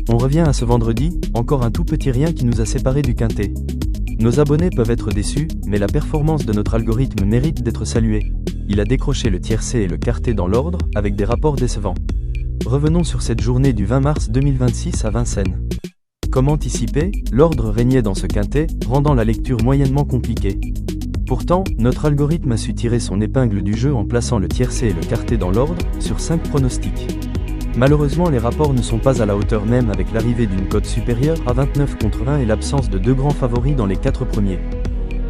On revient à ce vendredi, encore un tout petit rien qui nous a séparés du quintet. Nos abonnés peuvent être déçus, mais la performance de notre algorithme mérite d'être saluée. Il a décroché le tiercé et le quartet dans l'ordre, avec des rapports décevants. Revenons sur cette journée du 20 mars 2026 à Vincennes. Comme anticipé, l'ordre régnait dans ce quintet, rendant la lecture moyennement compliquée. Pourtant, notre algorithme a su tirer son épingle du jeu en plaçant le tiercé et le quartet dans l'ordre, sur 5 pronostics. Malheureusement, les rapports ne sont pas à la hauteur, même avec l'arrivée d'une cote supérieure à 29 contre 1 et l'absence de 2 grands favoris dans les 4 premiers.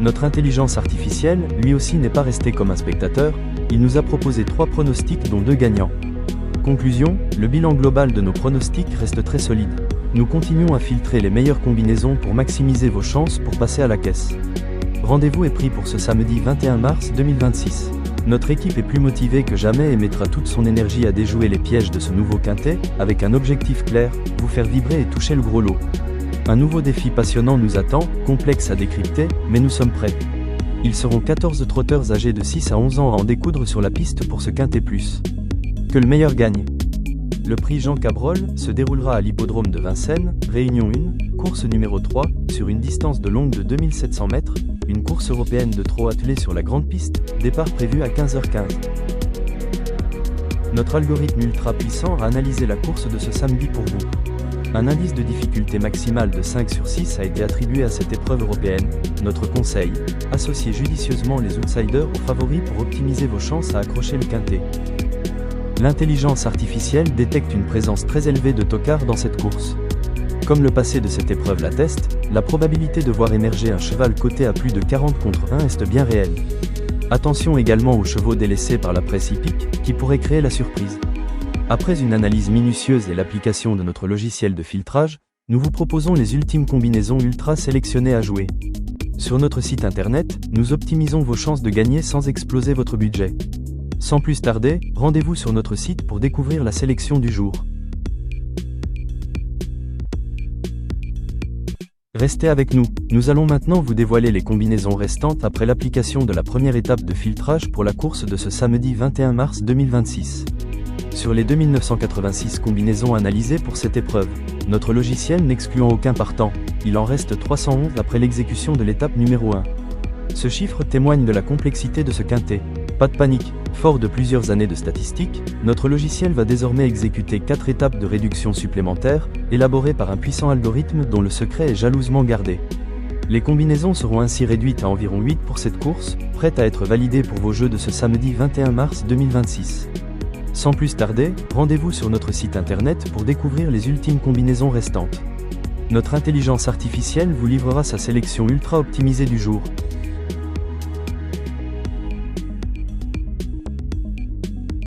Notre intelligence artificielle, lui aussi, n'est pas resté comme un spectateur, il nous a proposé 3 pronostics dont 2 gagnants. Conclusion, le bilan global de nos pronostics reste très solide. Nous continuons à filtrer les meilleures combinaisons pour maximiser vos chances pour passer à la caisse. Rendez-vous est pris pour ce samedi 21 mars 2026. Notre équipe est plus motivée que jamais et mettra toute son énergie à déjouer les pièges de ce nouveau quintet, avec un objectif clair, vous faire vibrer et toucher le gros lot. Un nouveau défi passionnant nous attend, complexe à décrypter, mais nous sommes prêts. Ils seront 14 trotteurs âgés de 6 à 11 ans à en découdre sur la piste pour ce quintet plus. Que le meilleur gagne. Le prix Jean Cabrol se déroulera à l'hippodrome de Vincennes, Réunion 1, course numéro 3, sur une distance de longue de 2700 mètres, une course européenne de trot attelé sur la grande piste, départ prévu à 15h15. Notre algorithme ultra puissant a analysé la course de ce samedi pour vous. Un indice de difficulté maximale de 5 sur 6 a été attribué à cette épreuve européenne. Notre conseil, associez judicieusement les outsiders aux favoris pour optimiser vos chances à accrocher le quintet. L'intelligence artificielle détecte une présence très élevée de tocards dans cette course. Comme le passé de cette épreuve l'atteste, la probabilité de voir émerger un cheval coté à plus de 40 contre 1 est bien réelle. Attention également aux chevaux délaissés par la presse hippique, qui pourraient créer la surprise. Après une analyse minutieuse et l'application de notre logiciel de filtrage, nous vous proposons les ultimes combinaisons ultra sélectionnées à jouer. Sur notre site internet, nous optimisons vos chances de gagner sans exploser votre budget. Sans plus tarder, rendez-vous sur notre site pour découvrir la sélection du jour. Restez avec nous, nous allons maintenant vous dévoiler les combinaisons restantes après l'application de la première étape de filtrage pour la course de ce samedi 21 mars 2026. Sur les 2986 combinaisons analysées pour cette épreuve, notre logiciel n'excluant aucun partant, il en reste 311 après l'exécution de l'étape numéro 1. Ce chiffre témoigne de la complexité de ce quintet. Pas de panique, fort de plusieurs années de statistiques, notre logiciel va désormais exécuter 4 étapes de réduction supplémentaires, élaborées par un puissant algorithme dont le secret est jalousement gardé. Les combinaisons seront ainsi réduites à environ 8 pour cette course, prête à être validée pour vos jeux de ce samedi 21 mars 2026. Sans plus tarder, rendez-vous sur notre site internet pour découvrir les ultimes combinaisons restantes. Notre intelligence artificielle vous livrera sa sélection ultra optimisée du jour.